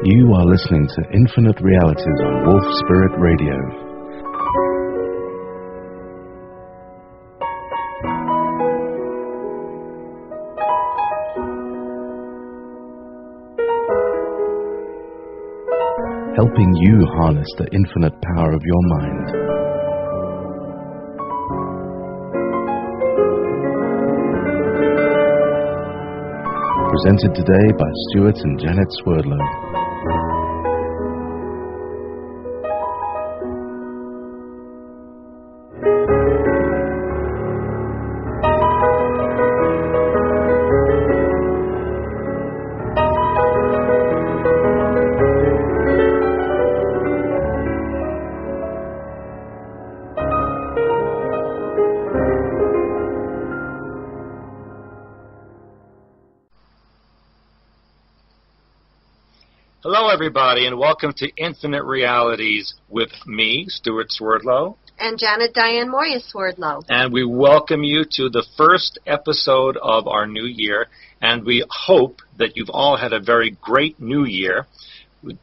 You are listening to Infinite Realities on Wolf Spirit Radio. Helping you harness the infinite power of your mind. Presented today by Stewart and Janet Swerdlow. Hello, everybody, and welcome to Infinite Realities with me, Stewart Swerdlow. And Janet Diane Mourglia-Swerdlow. And we welcome you to the first episode of our new year, and we hope that you've all had a very great new year.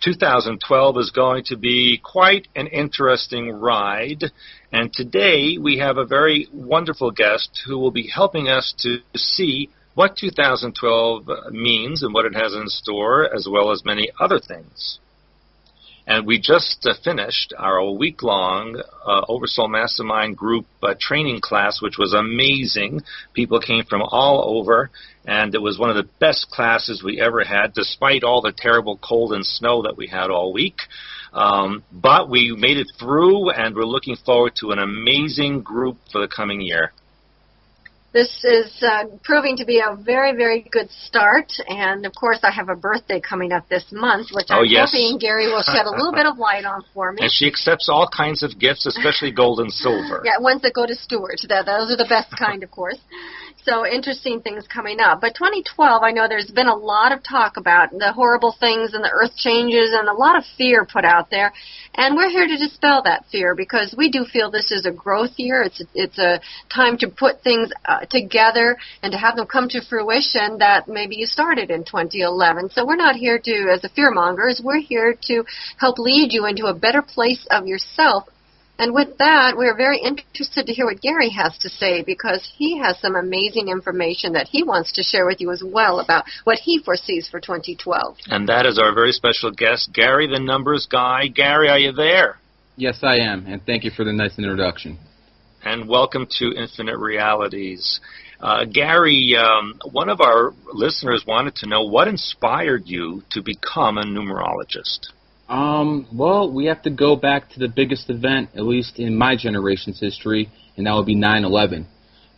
2012 is going to be quite an interesting ride, and today we have a very wonderful guest who will be helping us to see what 2012 means and what it has in store, as well as many other things. And we just finished our week-long Oversoul Mastermind group training class, which was amazing. People came from all over, and it was one of the best classes we ever had, despite all the terrible cold and snow that we had all week. But we made it through, and we're looking forward to an amazing group for the coming year. This is proving to be a very, very good start, and of course I have a birthday coming up this month, which I'm hoping Gary will shed a little bit of light on for me. And she accepts all kinds of gifts, especially gold and silver. Yeah, ones that go to Stewart. Those are the best kind, of course. So interesting things coming up. But 2012, I know there's been a lot of talk about the horrible things and the earth changes and a lot of fear put out there. And we're here to dispel that fear because we do feel this is a growth year. It's a time to put things together and to have them come to fruition that maybe you started in 2011. So we're not here to, as a fearmongers, we're here to help lead you into a better place of yourself. And with that, we're very interested to hear what Gary has to say because he has some amazing information that he wants to share with you as well about what he foresees for 2012. And that is our very special guest, Gary, the numbers guy. Gary, are you there? Yes, I am, and thank you for the nice introduction. And welcome to Infinite Realities. Gary, one of our listeners wanted to know what inspired you to become a numerologist. Well, we have to go back to the biggest event, at least in my generation's history, and that would be 9/11.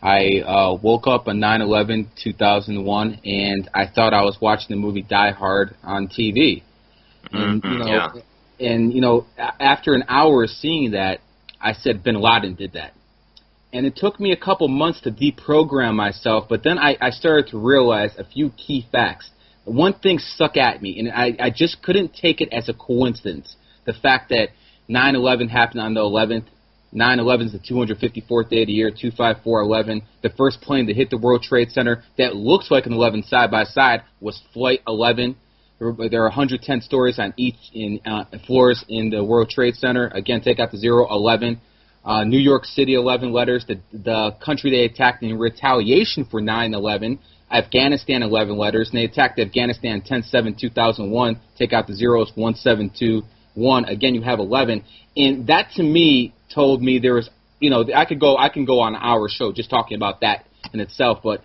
I woke up on 9/11, 2001, and I thought I was watching the movie Die Hard on TV. And, after an hour of seeing that, I said Bin Laden did that. And it took me a couple months to deprogram myself, but then I started to realize a few key facts. One thing stuck at me, and I just couldn't take it as a coincidence. The fact that 9/11 happened on the 11th, 9/11 is the 254th day of the year, 25411. The first plane to hit the World Trade Center that looks like an 11 side by side was Flight 11. There are 110 stories on each floors in the World Trade Center. Again, take out the 0, 11. New York City, 11 letters. The country they attacked in retaliation for 9/11. Afghanistan, 11 letters, and they attacked Afghanistan 10/7/2001. Take out the zeros, 1721. Again, you have 11, and that to me told me there was, I can go on an hour show just talking about that in itself, but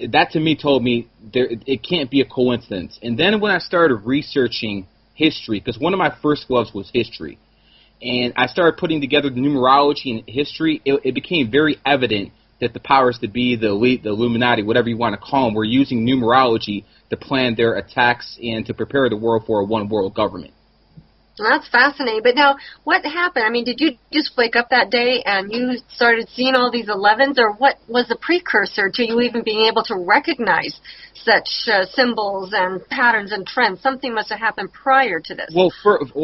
that to me told me it can't be a coincidence. And then when I started researching history, because one of my first loves was history, and I started putting together the numerology and history, it became very evident that the powers that be, the elite, the Illuminati, whatever you want to call them, were using numerology to plan their attacks and to prepare the world for a one-world government. Well, that's fascinating. But now, what happened? I mean, did you just wake up that day and you started seeing all these 11s, or what was the precursor to you even being able to recognize such symbols and patterns and trends? Something must have happened prior to this. Well,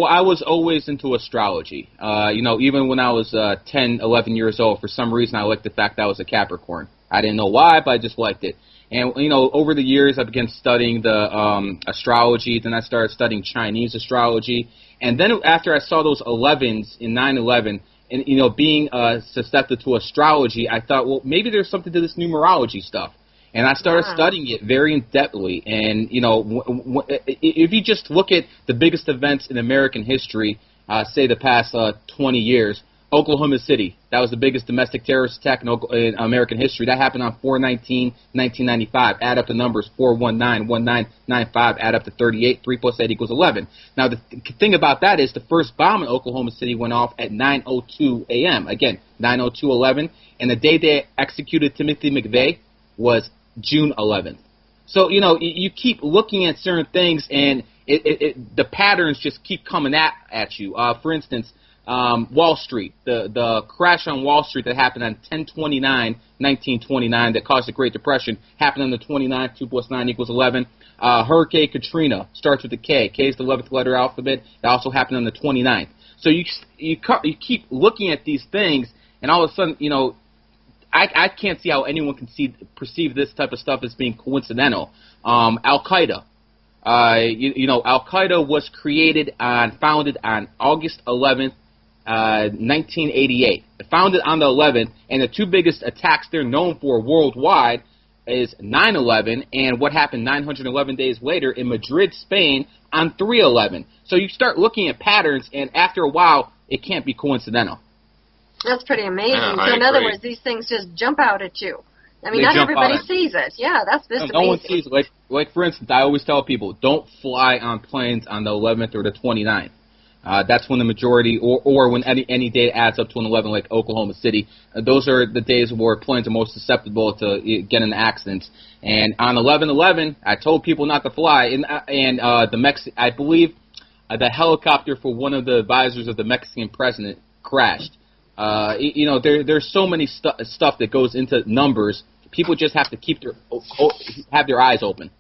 I was always into astrology. Even when I was 10, 11 years old, for some reason I liked the fact that I was a Capricorn. I didn't know why, but I just liked it. And, you know, over the years, I began studying the astrology. Then I started studying Chinese astrology. And then after I saw those 11s in 9/11, and, you know, being susceptible to astrology, I thought, well, maybe there's something to this numerology stuff. And I started studying it very in-depthly. And, you know, if you just look at the biggest events in American history, say the past 20 years, Oklahoma City, that was the biggest domestic terrorist attack in American history. That happened on 4/19/1995. Add up the numbers, 4/19/1995, add up to 38. 3 + 8 = 11. Now, the thing about that is the first bomb in Oklahoma City went off at 9:02 a.m. Again, 9:02:11. And the day they executed Timothy McVeigh was June 11th. So, you know, you keep looking at certain things, and the patterns just keep coming at you. For instance, Wall Street, the crash on Wall Street that happened on 10/29/1929 that caused the Great Depression happened on the 29th. 2 + 9 = 11. Hurricane Katrina starts with a K. K is the 11th letter alphabet. That also happened on the 29th. So you keep looking at these things, and all of a sudden, you know, I can't see how anyone can perceive this type of stuff as being coincidental. Al-Qaeda. You know, Al-Qaeda was founded on August 11th, 1988. Founded on the 11th, and the two biggest attacks they're known for worldwide is 9/11 and what happened 911 days later in Madrid, Spain on 3/11. So you start looking at patterns, and after a while, it can't be coincidental. That's pretty amazing. Yeah, so in other words, these things just jump out at you. I mean, not everybody sees it. Yeah, that's just amazing. No one sees it. Like, for instance, I always tell people, don't fly on planes on the 11th or the 29th. That's when the majority, or when any day adds up to an 11, like Oklahoma City. Those are the days where planes are most susceptible to get into accidents. And on 11/11, I told people not to fly. I believe the helicopter for one of the advisors of the Mexican president crashed. You know, there's so many stuff that goes into numbers. People just have to have their eyes open.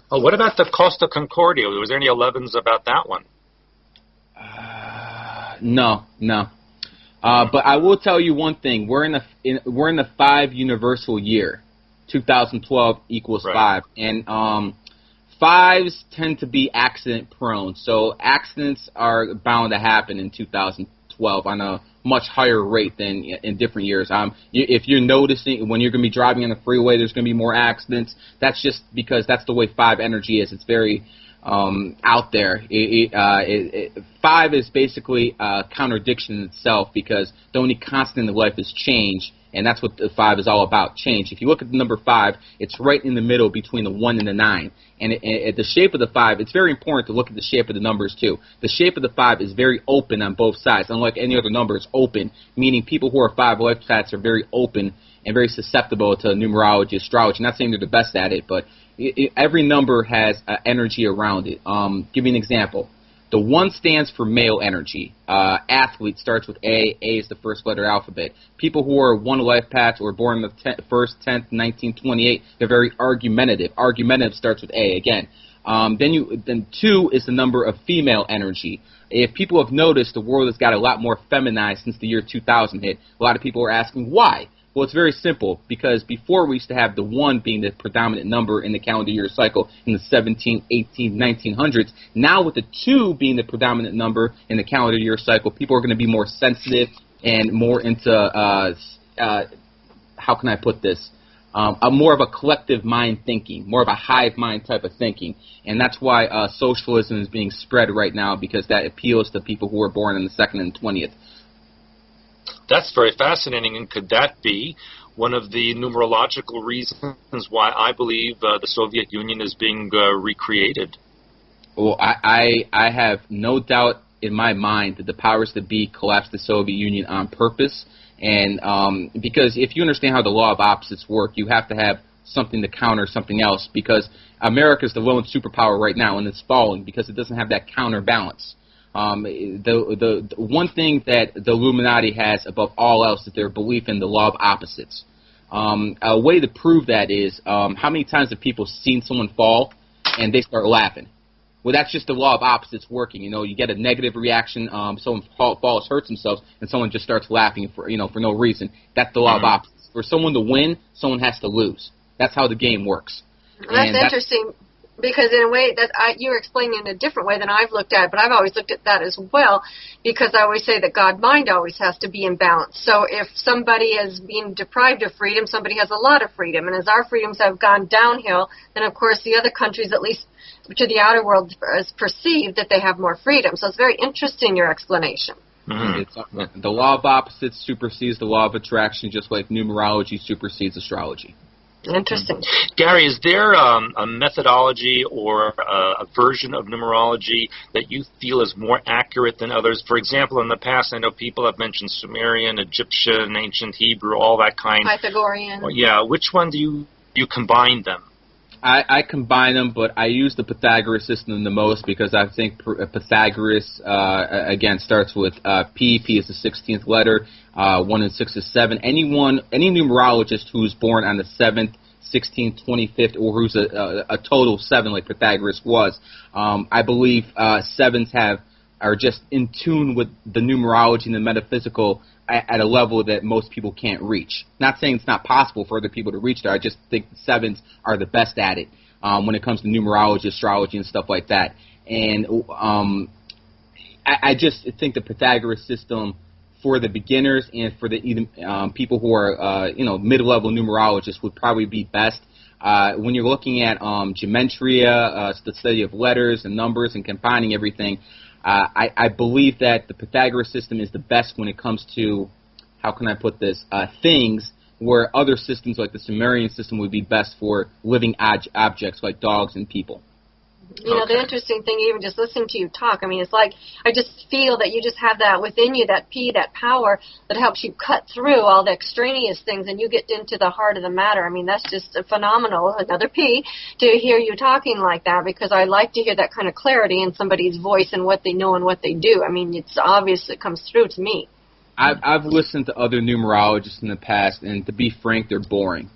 Oh, what about the Costa Concordia? Was there any 11s about that one? No. But I will tell you one thing: we're in the 5 universal year. 2012 = 5, and 5s tend to be accident prone. So accidents are bound to happen in 2012 on a much higher rate than in different years. If you're noticing when you're going to be driving on the freeway, there's going to be more accidents. That's just because that's the way 5 energy is. It's very out there. 5 is basically a contradiction in itself, because the only constant in life is change, and that's what the 5 is all about, change. If you look at the number 5, it's right in the middle between the 1 and the 9. And the shape of the 5, it's very important to look at the shape of the numbers too. The shape of the 5 is very open on both sides. Unlike any other number, it's open, meaning people who are 5 life paths are very open and very susceptible to numerology, astrology. Not saying they're the best at it, but every number has energy around it. Give you an example. The 1 stands for male energy. Athlete starts with A. A is the first letter alphabet. People who are 1 life paths or born on the 1st, 10th, 1928, they're very argumentative. Argumentative starts with A again. Then 2 is the number of female energy. If people have noticed, the world has got a lot more feminized since the year 2000 hit. A lot of people are asking why. Well, it's very simple, because before we used to have the 1 being the predominant number in the calendar year cycle in the 17, 18, 1900s. Now with the 2 being the predominant number in the calendar year cycle, people are going to be more sensitive and more into, how can I put this, more of a collective mind thinking, more of a hive mind type of thinking. And that's why socialism is being spread right now, because that appeals to people who are born in the 2nd and 20th. That's very fascinating, and could that be one of the numerological reasons why I believe the Soviet Union is being recreated? Well, I have no doubt in my mind that the powers that be collapsed the Soviet Union on purpose, and because if you understand how the law of opposites work, you have to have something to counter something else, because America is the lone superpower right now, and it's falling because it doesn't have that counterbalance. The one thing that the Illuminati has above all else is their belief in the law of opposites. A way to prove that is how many times have people seen someone fall and they start laughing? Well, that's just the law of opposites working. You know, you get a negative reaction, someone falls, hurts themselves, and someone just starts laughing for no reason. That's the law of opposites. For someone to win, someone has to lose. That's how the game works. That's interesting, because in a way that you're explaining in a different way than I've looked at it, but I've always looked at that as well, because I always say that God-mind always has to be in balance. So if somebody is being deprived of freedom, somebody has a lot of freedom. And as our freedoms have gone downhill, then of course the other countries, at least to the outer world, is perceived that they have more freedom. So it's very interesting, your explanation. Mm-hmm. The law of opposites supersedes the law of attraction, just like numerology supersedes astrology. Interesting. Gary, is there a methodology or a version of numerology that you feel is more accurate than others? For example, in the past, I know people have mentioned Sumerian, Egyptian, ancient Hebrew, all that kind. Pythagorean. Yeah. Which one do you combine them? I combine them, but I use the Pythagoras system the most because I think Pythagoras, again, starts with P. P is the 16th letter. 1 and 6 is 7. Any numerologist who's born on the 7th, 16th, 25th, or who's a total of 7, like Pythagoras was, I believe 7s are just in tune with the numerology and the metaphysical at a level that most people can't reach. Not saying it's not possible for other people to reach there. I just think 7s are the best at it when it comes to numerology, astrology, and stuff like that. And I just think the Pythagoras system, for the beginners and for the people who are mid-level numerologists, would probably be best. When you're looking at gematria, the study of letters and numbers and combining everything, I believe that the Pythagoras system is the best when it comes to, how can I put this, things where other systems like the Sumerian system would be best for living objects like dogs and people. You know, the interesting thing, even just listening to you talk, I mean, it's like I just feel that you just have that within you, that P, that power that helps you cut through all the extraneous things, and you get into the heart of the matter. I mean, that's just phenomenal, another P, to hear you talking like that, because I like to hear that kind of clarity in somebody's voice and what they know and what they do. I mean, it's obvious, it comes through to me. I've listened to other numerologists in the past, and to be frank, they're boring.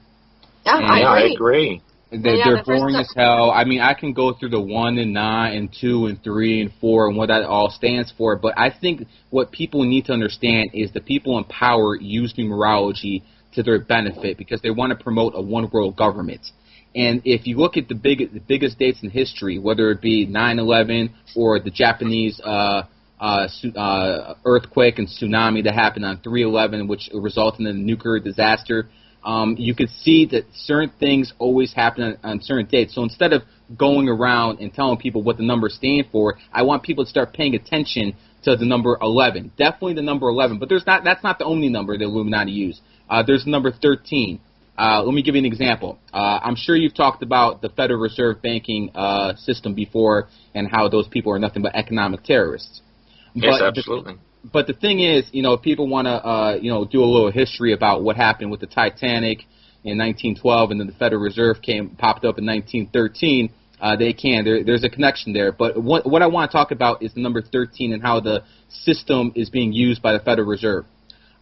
Yeah, I agree. They're boring as hell. I mean, I can go through the 1 and 9 and 2 and 3 and 4 and what that all stands for, but I think what people need to understand is the people in power use numerology to their benefit because they want to promote a one-world government. And if you look at the biggest dates in history, whether it be 9/11 or the Japanese earthquake and tsunami that happened on 3/11, which resulted in a nuclear disaster, you could see that certain things always happen on certain dates. So instead of going around and telling people what the numbers stand for, I want people to start paying attention to the number 11. Definitely the number 11, but that's not the only number the Illuminati use. There's the number 13. Let me give you an example. I'm sure you've talked about the Federal Reserve banking system before and how those people are nothing but economic terrorists. Yes, absolutely. But the thing is, if people want to, do a little history about what happened with the Titanic in 1912 and then the Federal Reserve popped up in 1913, they can. There's a connection there. But what I want to talk about is the number 13 and how the system is being used by the Federal Reserve.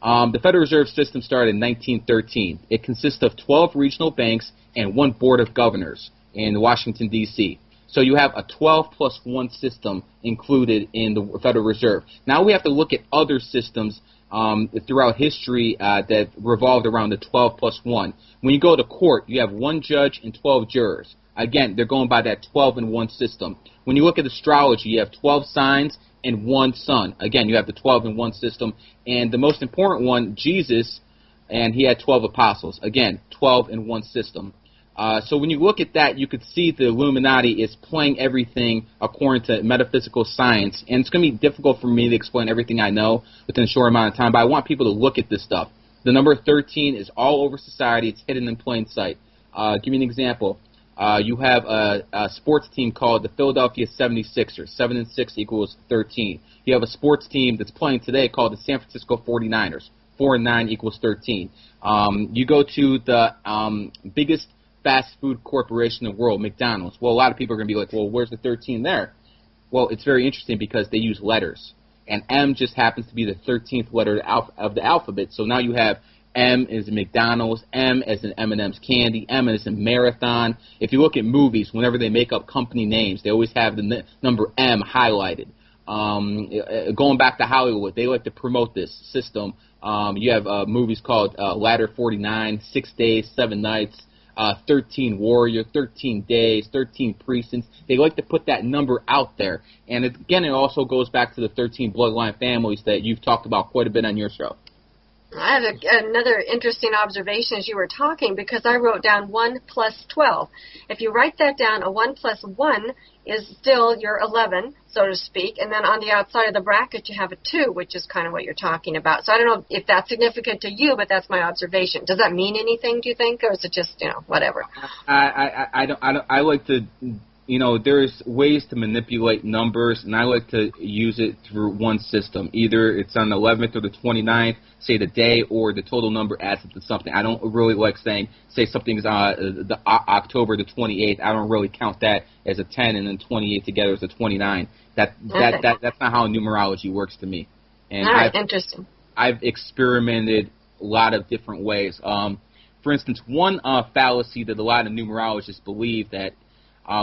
The Federal Reserve system started in 1913. It consists of 12 regional banks and 1 board of governors in Washington, D.C. So you have a 12 plus 1 system included in the Federal Reserve. Now we have to look at other systems throughout history that revolved around the 12 plus 1. When you go to court, you have 1 judge and 12 jurors. Again, they're going by that 12 and 1 system. When you look at astrology, you have 12 signs and 1 sun. Again, you have the 12 and 1 system. And the most important one, Jesus, and he had 12 apostles. Again, 12 and 1 system. So when you look at that, you could see the Illuminati is playing everything according to metaphysical science. And it's going to be difficult for me to explain everything I know within a short amount of time, but I want people to look at this stuff. The number 13 is all over society. It's hidden in plain sight. Give me an example. You have a sports team called the Philadelphia 76ers. 7 and 6 equals 13. You have a sports team that's playing today called the San Francisco 49ers. 4 and 9 equals 13. You go to the biggest fast food corporation in the world, McDonald's. Well, a lot of people are going to be like, well, where's the 13 there? Well, it's very interesting because they use letters. And M just happens to be the 13th letter of the alphabet. So now you have M as in McDonald's, M as in M&M's candy, M as in Marathon. If you look at movies, whenever they make up company names, they always have the number M highlighted. Going back to Hollywood, they like to promote this system. You have movies called Ladder 49, 6 Days, 7 Nights. 13 warrior, 13 days, 13 precincts. They like to put that number out there. And again, it also goes back to the 13 bloodline families that you've talked about quite a bit on your show. I have another interesting observation as you were talking, because I wrote down 1 plus 12. If you write that down, a 1 plus 1 is still your 11, so to speak, and then on the outside of the bracket you have a 2, which is kind of what you're talking about. So I don't know if that's significant to you, but that's my observation. Does that mean anything, do you think, or is it just, whatever? I like to... there's ways to manipulate numbers, and I like to use it through one system. Either it's on the 11th or the 29th, say the day, or the total number adds up to something. I don't really like say something's the October the 28th. I don't really count that as a 10, and then 28 together as a 29. That's not how numerology works to me. And all right, interesting. I've experimented a lot of different ways. For instance, one fallacy that a lot of numerologists believe that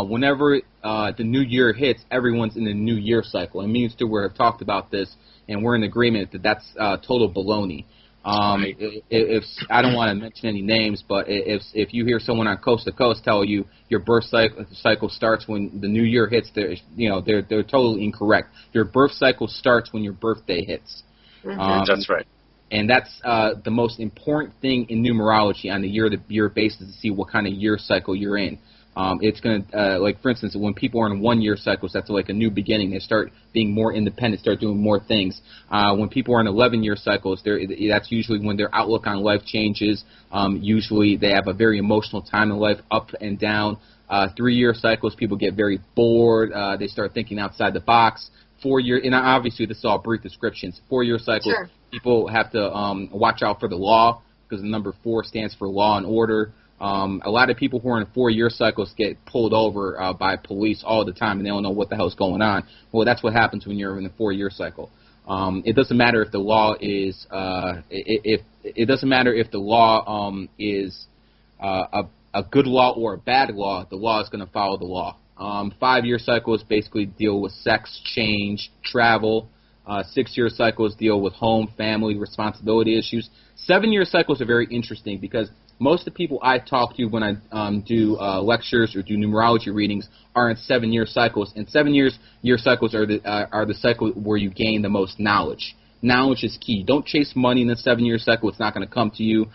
whenever the new year hits, everyone's in the new year cycle. And me and Stewart have talked about this, and we're in agreement that that's total baloney. If I don't want to mention any names, but if you hear someone on Coast to Coast tell you your birth cycle starts when the new year hits, they're totally incorrect. Your birth cycle starts when your birthday hits. Mm-hmm. That's right. And that's the most important thing in numerology on the year-to-year basis, to see what kind of year cycle you're in. It's going to, like, for instance, when people are in 1-year cycles, that's like a new beginning. They start being more independent, start doing more things. When people are in 11-year cycles, that's usually when their outlook on life changes. Usually they have a very emotional time in life, up and down. 3-year cycles, people get very bored. They start thinking outside the box. 4-year, and obviously this is all brief descriptions. 4-year cycles, sure. People have to watch out for the law, because the number 4 stands for law and order. A lot of people who are in 4-year cycles get pulled over by police all the time, and they don't know what the hell's going on. Well, that's what happens when you're in a 4-year cycle. It doesn't matter if the law is it doesn't matter if the law is a good law or a bad law. The law is going to follow the law. 5-year cycles basically deal with sex, change, travel. 6-year cycles deal with home, family, responsibility issues. 7-year cycles are very interesting, because most of the people I talk to when I do lectures or do numerology readings are in 7-year cycles, and 7-year cycles are the cycle where you gain the most knowledge. Knowledge is key. Don't chase money in the 7-year cycle; it's not going to come to you.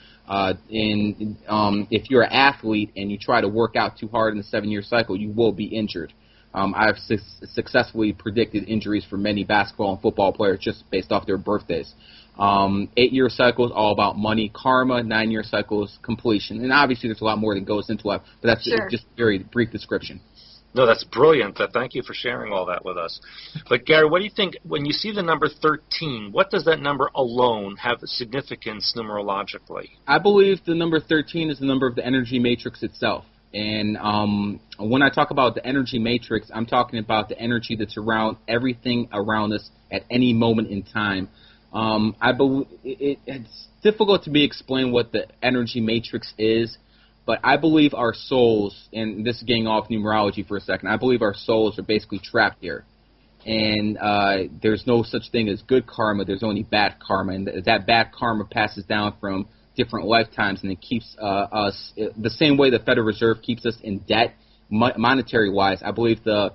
If you're an athlete and you try to work out too hard in the 7-year cycle, you will be injured. I've successfully predicted injuries for many basketball and football players just based off their birthdays. 8-year cycles, all about money, karma. 9-year cycles, completion. And obviously there's a lot more that goes into it, but that's sure. Just a very brief description. No, that's brilliant. Thank you for sharing all that with us. But Gary, what do you think, when you see the number 13, what does that number alone have significance numerologically? I believe the number 13 is the number of the energy matrix itself. And when I talk about the energy matrix, I'm talking about the energy that's around everything around us at any moment in time. I believe it's difficult to be explained what the energy matrix is, but I believe our souls, and this is getting off numerology for a second, I believe our souls are basically trapped here. And there's no such thing as good karma, there's only bad karma, and that bad karma passes down from different lifetimes, and it keeps us the same way the Federal Reserve keeps us in debt, monetary-wise. I believe the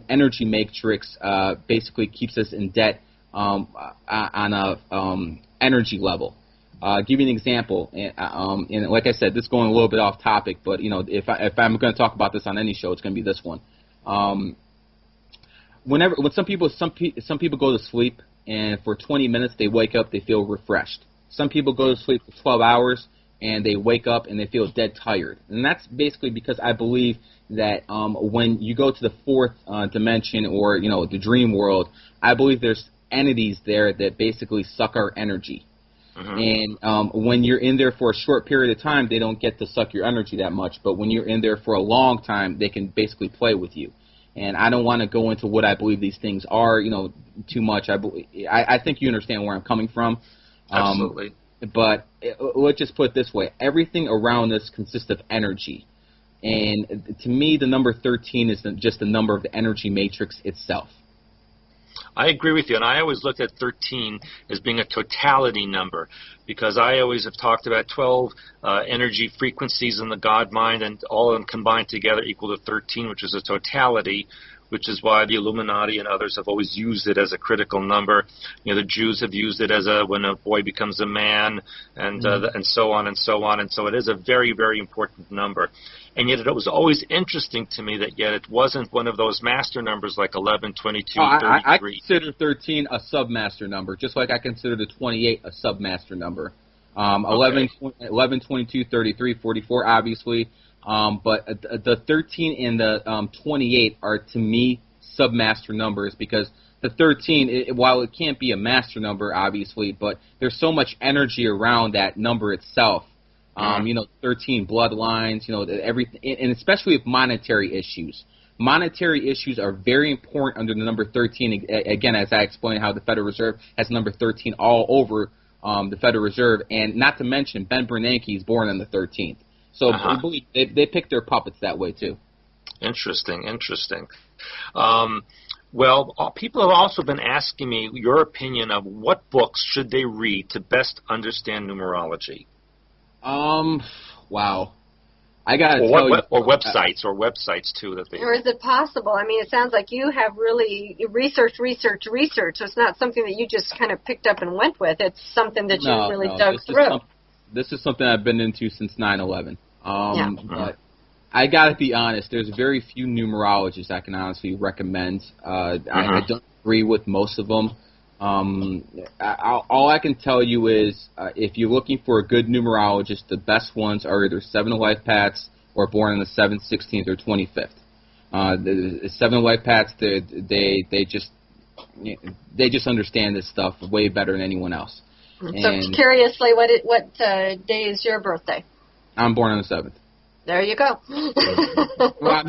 energy matrix basically keeps us in debt on a energy level. Give you an example, and like I said, this is going a little bit off topic, but if I'm going to talk about this on any show, it's going to be this one. When some people go to sleep, and for 20 minutes they wake up, they feel refreshed. Some people go to sleep for 12 hours, and they wake up and they feel dead tired. And that's basically because I believe that when you go to the fourth dimension, or the dream world, I believe there's entities there that basically suck our energy. Mm-hmm. And when you're in there for a short period of time, they don't get to suck your energy that much. But when you're in there for a long time, they can basically play with you. And I don't want to go into what I believe these things are, too much. I think you understand where I'm coming from. Absolutely. But let's just put it this way. Everything around us consists of energy. And to me, the number 13 is just the number of the energy matrix itself. I agree with you, and I always looked at 13 as being a totality number, because I always have talked about 12 energy frequencies in the God mind, and all of them combined together equal to 13, which is a totality, which is why the Illuminati and others have always used it as a critical number. You know, the Jews have used it as when a boy becomes a man, and so on and so on. And so it is a very, very important number. And yet it was always interesting to me that yet it wasn't one of those master numbers like 11, 22, 33. I consider 13 a submaster number, just like I consider the 28 a submaster number. 11, 22, 33, 44, obviously. But the 13 and the 28 are, to me, submaster numbers, because the 13, while it can't be a master number, obviously, but there's so much energy around that number itself. 13 bloodlines, everything, and especially with monetary issues. Monetary issues are very important under the number 13. Again, as I explained, how the Federal Reserve has number 13 all over the Federal Reserve, and not to mention Ben Bernanke is born on the 13th. So they pick their puppets that way too. Interesting. Well, people have also been asking me your opinion of what books should they read to best understand numerology. Wow. I gotta tell you. Or websites too that they. Or is it possible? I mean, it sounds like you have really researched. So it's not something that you just kind of picked up and went with. It's something that you really dug through. This is something I've been into since 9/11. But I gotta be honest. There's very few numerologists I can honestly recommend. I don't agree with most of them. All I can tell you is if you're looking for a good numerologist, the best ones are either 7 Life Paths or Born on the 7th, 16th, or 25th. The 7 Life Paths, they just understand this stuff way better than anyone else. So curiously, what day is your birthday? I'm born on the 7th. There you go. Well, I'm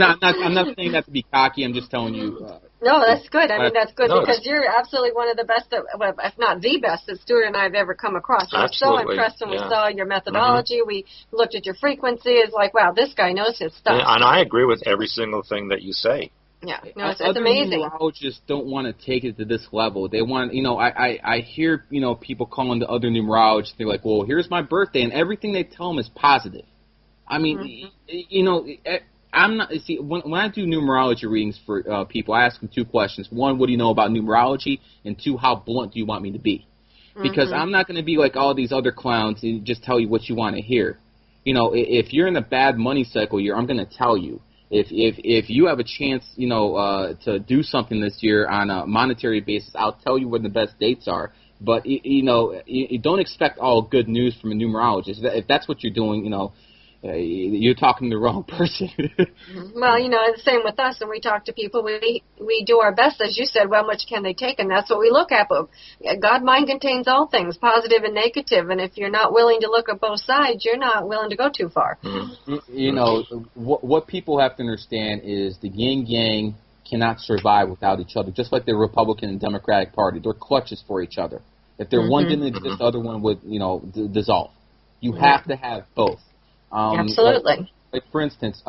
not saying that to be cocky. I'm just telling you. No, that's good. I mean, that's good because you're absolutely one of the best, if not the best, that Stewart and I have ever come across. I was so impressed when we saw your methodology. We looked at your frequency. It's like, wow, this guy knows his stuff. And I agree with every single thing that you say. Yeah, no, it's amazing. Other numerologists don't want to take it to this level. They want, I hear, people calling the other numerologists. They're like, well, here's my birthday, and everything they tell them is positive. I mean, I'm not. See, when I do numerology readings for people, I ask them 2 questions. 1, what do you know about numerology? And 2, how blunt do you want me to be? Because I'm not going to be like all these other clowns and just tell you what you want to hear. If you're in a bad money cycle year, I'm going to tell you. If you have a chance, to do something this year on a monetary basis, I'll tell you when the best dates are. But you don't expect all good news from a numerologist. If that's what you're doing, you're talking to the wrong person. Well, the same with us. When we talk to people, we do our best, as you said. How much can they take? And that's what we look at. But God mind contains all things, positive and negative. And if you're not willing to look at both sides, you're not willing to go too far. What people have to understand is the yin yang cannot survive without each other. Just like the Republican and Democratic Party, they're clutches for each other. If one didn't exist, the other one would, dissolve. You have to have both. Absolutely. Like for instance,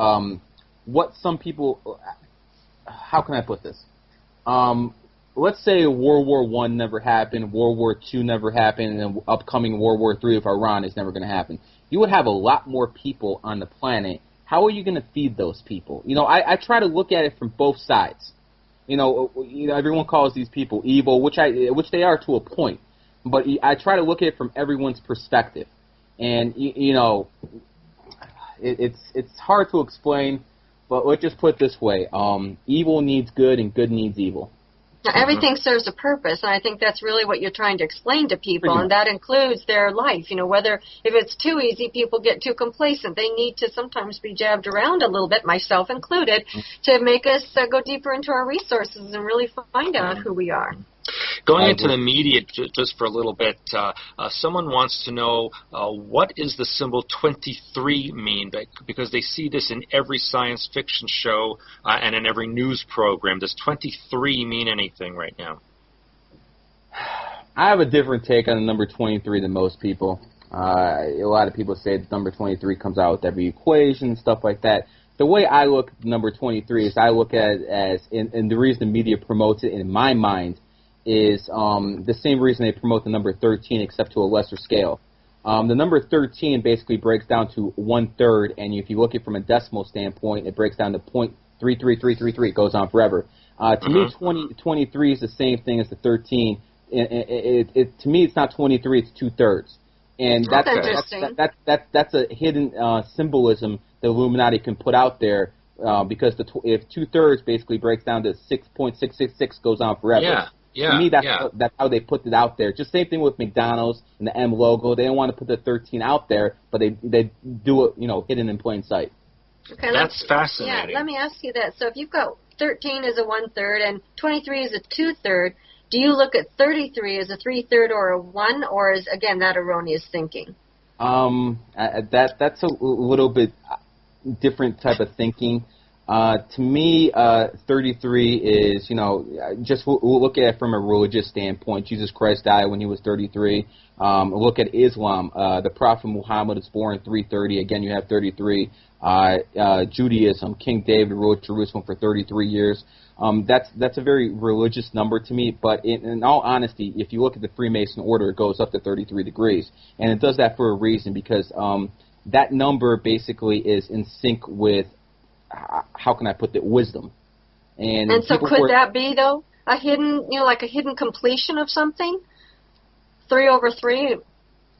what some people, how can I put this? Let's say World War I never happened, World War II never happened, and upcoming World War III of Iran is never going to happen. You would have a lot more people on the planet. How are you going to feed those people? I try to look at it from both sides. Everyone calls these people evil, which they are to a point. But I try to look at it from everyone's perspective. And, it's hard to explain, but let's just put it this way. Evil needs good and good needs evil. Now, everything serves a purpose, and I think that's really what you're trying to explain to people, and that includes their life. If it's too easy, people get too complacent. They need to sometimes be jabbed around a little bit, myself included, to make us go deeper into our resources and really find out who we are. Going into the media just for a little bit, someone wants to know what is the symbol 23 mean? Because they see this in every science fiction show and in every news program. Does 23 mean anything right now? I have a different take on the number 23 than most people. A lot of people say the number 23 comes out with every equation and stuff like that. The way I look at the number 23 is I look at it as, and the reason the media promotes it in my mind, is the same reason they promote the number 13, except to a lesser scale. The number 13 basically breaks down to 1/3, and if you look at it from a decimal standpoint, it breaks down to 0.33333. It goes on forever. To me, 23 is the same thing as the 13. To me, it's not 23; it's 2/3, and that's a hidden symbolism the Illuminati can put out there, because if 2/3 basically breaks down to 6.666 goes on forever. Yeah. Yeah, to me, that's how they put it out there. Just same thing with McDonald's and the M logo. They don't want to put the 13 out there, but they do it, hidden in plain sight. Okay, that's fascinating. Yeah, let me ask you that. So if you've got 13 as a 1/3 and 23 as a 2/3, do you look at 33 as a 3/3 or a 1, or is, again, that erroneous thinking? That's a little bit different type of thinking. To me, 33 is, just we'll look at it from a religious standpoint. Jesus Christ died when he was 33. Look at Islam. The Prophet Muhammad is born in 330. Again, you have 33. Judaism, King David ruled Jerusalem for 33 years. That's a very religious number to me, but in all honesty, if you look at the Freemason order, it goes up to 33 degrees. And it does that for a reason, because that number basically is in sync with, how can I put that, wisdom. And so could that be, though, a hidden, like a hidden completion of something? 3/3?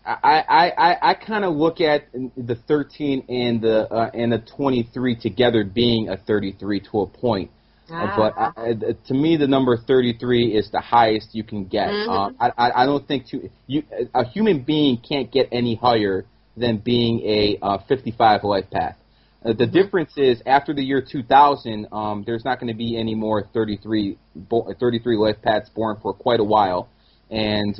I kind of look at the 13 and the 23 together being a 33 to a point. But to me, the number 33 is the highest you can get. I don't think a human being can't get any higher than being a 55 life path. The difference is, after the year 2000, there's not going to be any more 33 life paths born for quite a while. And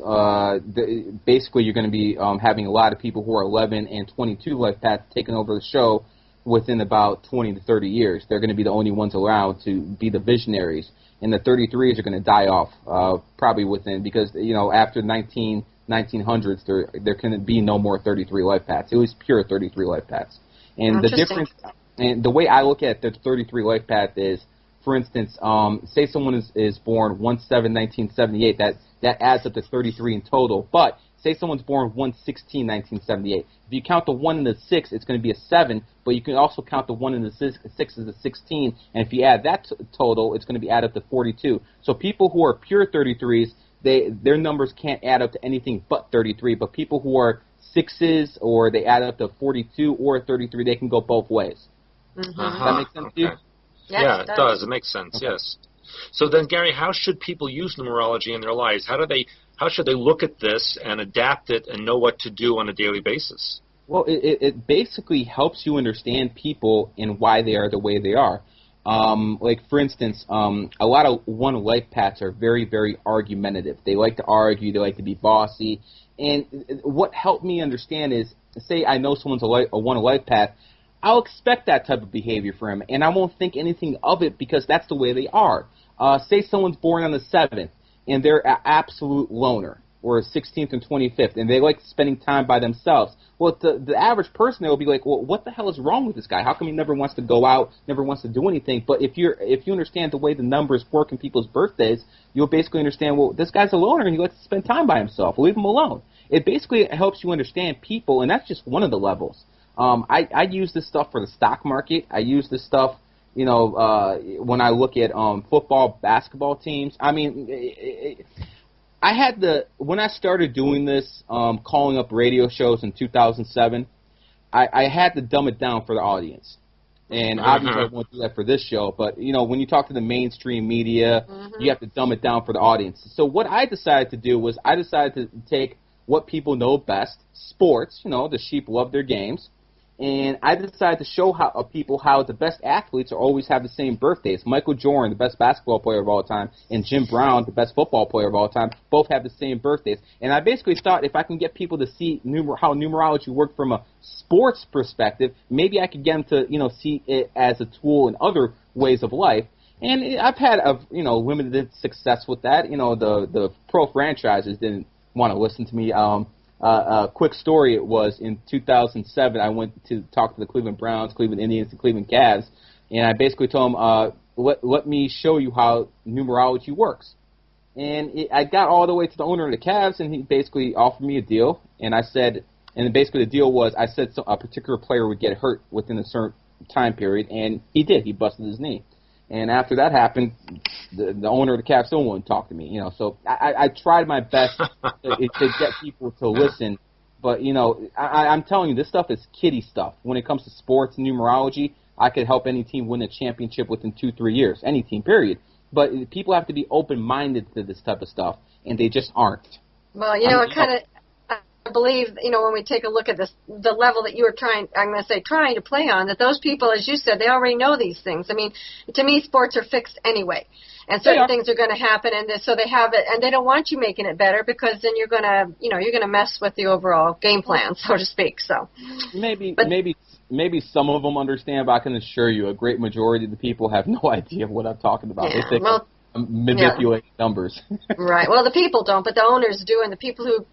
basically, you're going to be having a lot of people who are 11 and 22 life paths taking over the show within about 20 to 30 years. They're going to be the only ones allowed to be the visionaries. And the 33s are going to die off probably within, because, after 1900s, there can be no more 33 life paths. It was pure 33 life paths. And the difference, and the way I look at the 33 life path is, for instance, say someone is born 1/7/1978, that adds up to 33 in total. But say someone's born 1/16/1978. If you count the 1 and the 6, it's going to be a 7, but you can also count the 1 and the 6 as a 16, and if you add that total, it's going to be add up to 42. So people who are pure 33s, their numbers can't add up to anything but 33, but people who are 6s, or they add up to 42 or 33, they can go both ways. Does that make sense to you? Yeah, it does. It makes sense, yes. So then, Gary, how should people use numerology in their lives? How should they look at this and adapt it and know what to do on a daily basis? Well, it basically helps you understand people and why they are the way they are. Like, for instance, a lot of one life paths are very, very argumentative. They like to argue. They like to be bossy. And what helped me understand is, say I know someone's a one life path, I'll expect that type of behavior from him, and I won't think anything of it because that's the way they are. Say someone's born on the 7th, and they're an absolute loner, or 16th and 25th, and they like spending time by themselves. Well, the average person, they will be like, well, what the hell is wrong with this guy? How come he never wants to go out, never wants to do anything? But if you understand the way the numbers work in people's birthdays, you'll basically understand, well, this guy's a loner, and he likes to spend time by himself. Leave him alone. It basically helps you understand people, and that's just one of the levels. I use this stuff for the stock market. I use this stuff, when I look at football, basketball teams. I mean, when I started doing this, calling up radio shows in 2007, I had to dumb it down for the audience. And obviously I won't do that for this show, but, when you talk to the mainstream media, you have to dumb it down for the audience. So what I decided to do was I decided to take what people know best, sports, the sheep love their games, and I decided to show people how the best athletes always have the same birthdays. Michael Jordan, the best basketball player of all time, and Jim Brown, the best football player of all time, both have the same birthdays. And I basically thought if I can get people to see how numerology worked from a sports perspective, maybe I could get them to, see it as a tool in other ways of life. And I've had limited success with that. The pro franchises didn't want to listen to me. A quick story, it was in 2007, I went to talk to the Cleveland Browns, Cleveland Indians, and Cleveland Cavs, and I basically told them, let me show you how numerology works. And I got all the way to the owner of the Cavs, and he basically offered me a deal. And I said, and basically the deal was, I said a particular player would get hurt within a certain time period, and he did. He busted his knee. And after that happened, the owner of the Cavs still wouldn't talk to me. You know, so I tried my best to get people to listen. But, you know, I'm telling you, this stuff is kiddie stuff. When it comes to sports and numerology, I could help any team win a championship within 2-3 years, any team, period. But people have to be open-minded to this type of stuff, and they just aren't. Well, you know, I believe, you know, when we take a look at this, the level that you were trying to play on, that those people, as you said, they already know these things. I mean, to me, sports are fixed anyway. And certain things are going to happen, and so they have it, and they don't want you making it better because then you're going to mess with the overall game plan, so to speak. So maybe some of them understand, but I can assure you, a great majority of the people have no idea of what I'm talking about. Yeah, they think I'm manipulating numbers. Right. Well, the people don't, but the owners do, and the people who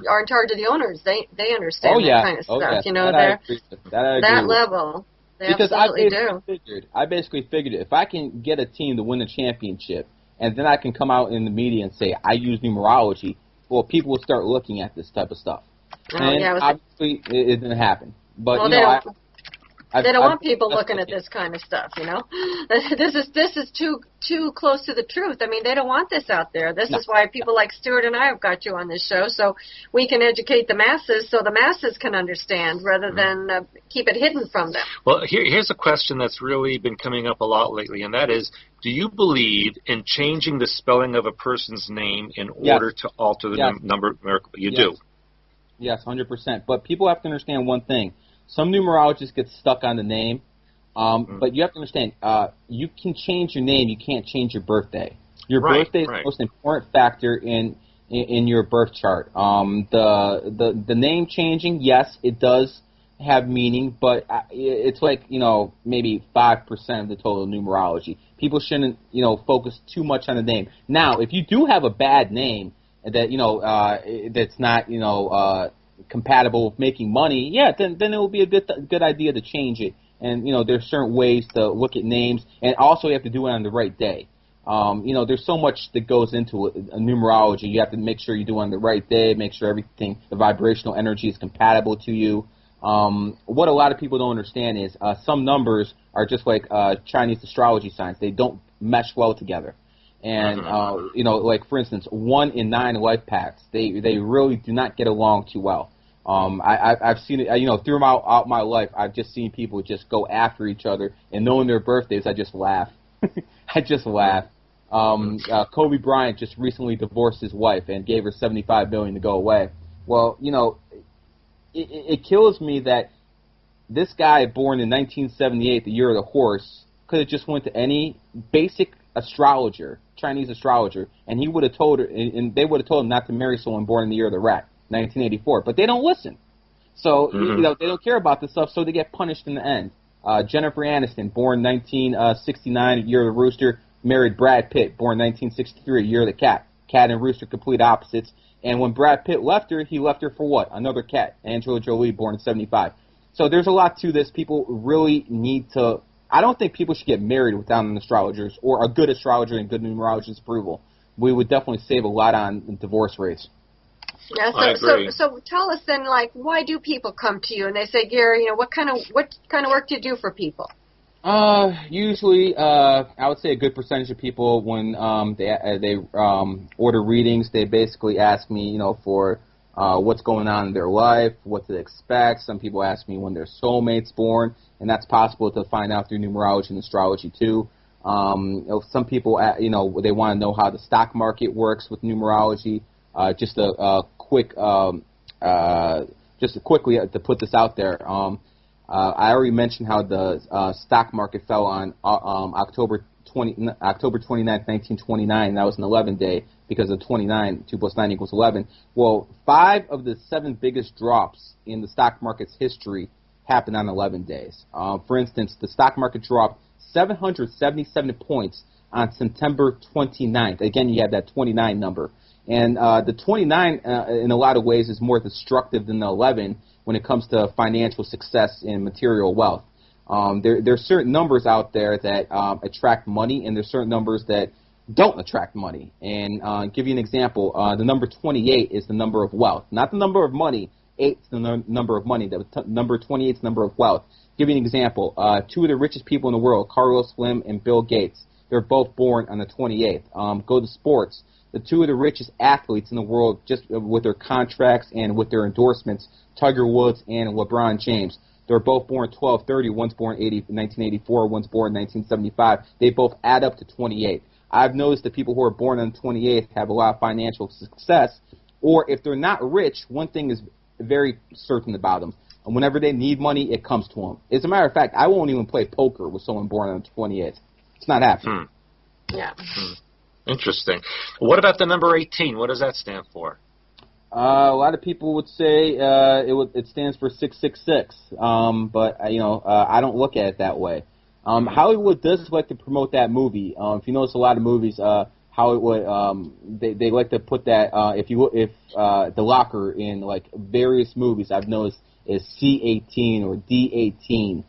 are in charge of the owners, they understand that kind of stuff. Yes. You know, that level. Because I basically figured if I can get a team to win the championship, and then I can come out in the media and say I use numerology, well, people will start looking at this type of stuff. Obviously, it didn't happen. But they don't want people looking at this kind of stuff, you know. This is too close to the truth. I mean, they don't want this out there. This is why people like Stewart and I have got you on this show, so we can educate the masses, so the masses can understand, rather than keep it hidden from them. Well, here's a question that's really been coming up a lot lately, and that is, do you believe in changing the spelling of a person's name in order to alter the number? You do? Yes, 100%. But people have to understand one thing. Some numerologists get stuck on the name, but you have to understand, you can change your name, you can't change your birthday. Your birthday is the most important factor in your birth chart. The name changing, yes, it does have meaning, but it's like, maybe 5% of the total numerology. People shouldn't, focus too much on the name. Now, if you do have a bad name that, that's not, compatible with making money, then it will be a good idea to change it. And there's certain ways to look at names, and also you have to do it on the right day. There's so much that goes into a numerology. You have to make sure you do it on the right day, make sure everything, the vibrational energy is compatible to you. What a lot of people don't understand is some numbers are just like Chinese astrology signs. They don't mesh well together. And, like, for instance, 1 in 9 life paths, they really do not get along too well. I've seen it, throughout my life, I've just seen people just go after each other, and knowing their birthdays, I just laugh. I just laugh. Kobe Bryant just recently divorced his wife and gave her $75 million to go away. Well, it kills me that this guy born in 1978, the year of the horse, could have just went to any basic astrologer, Chinese astrologer, and he would have told her, and they would have told him not to marry someone born in the year of the rat, 1984. But they don't listen. So they don't care about this stuff, so they get punished in the end. Jennifer Aniston, born 1969, year of the rooster, married Brad Pitt, born 1963, year of the cat. Cat and rooster, complete opposites. And when Brad Pitt left her, he left her for what? Another cat, Angela Jolie, born in 75. So there's a lot to this. People really need to. I don't think people should get married without an astrologer's or a good astrologer and good numerologist's approval. We would definitely save a lot on divorce rates. Yeah, so tell us then, like, why do people come to you and they say, Gary, what kind of work do you do for people? Usually, I would say a good percentage of people when they order readings, they basically ask me, for what's going on in their life, what to expect. Some people ask me when their soulmate's born, and that's possible to find out through numerology and astrology too. Some people, they want to know how the stock market works with numerology. Just quickly to put this out there. I already mentioned how the stock market fell on October 29th, 1929, and that was an 11-day because of 29, 2 plus 9 equals 11. Well, 5 of the 7 biggest drops in the stock market's history happened on 11 days. For instance, the stock market dropped 777 points on September 29th. Again, you have that 29 number. And the 29, in a lot of ways, is more destructive than the 11 when it comes to financial success and material wealth. There are certain numbers out there that attract money, and there's certain numbers that don't attract money. And give you an example, the number 28 is the number of wealth, not the number of money. 8 is the number of money. Number 28 is the number of wealth. Give you an example, two of the richest people in the world, Carlos Slim and Bill Gates, they're both born on the 28th. Go to sports. The two of the richest athletes in the world, just with their contracts and with their endorsements, Tiger Woods and LeBron James. They're both born 12/30. One's born 1984. One's born 1975. They both add up to 28. I've noticed that people who are born on the 28th have a lot of financial success, or if they're not rich, one thing is very certain about them. And whenever they need money, it comes to them. As a matter of fact, I won't even play poker with someone born on the 28th. It's not happening. Yeah. Interesting. What about the number 18? What does that stand for? A lot of people would say it stands for 666, but I don't look at it that way. Hollywood does like to promote that movie. If you notice, a lot of movies, Hollywood they like to put that if the locker in like various movies I've noticed is C18 or D18.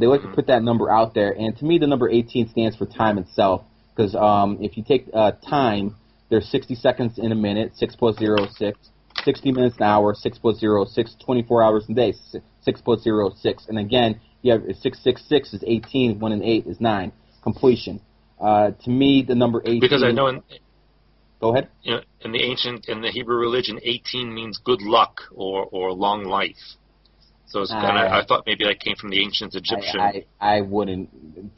They like to put that number out there, and to me, the number 18 stands for time itself. Because if you take time, there's 60 seconds in a minute, 6 plus 0 is 6. 60 minutes an hour, 6 plus 0 is 6. 24 hours in a day, 6 plus 0 is 6. And again, you have 666 is 18, 1 and 8 is 9. Completion. To me, the number 18... Because I know... Go ahead. In the Hebrew religion, 18 means good luck or long life. So it's I thought maybe that came from the ancient Egyptian. I wouldn't.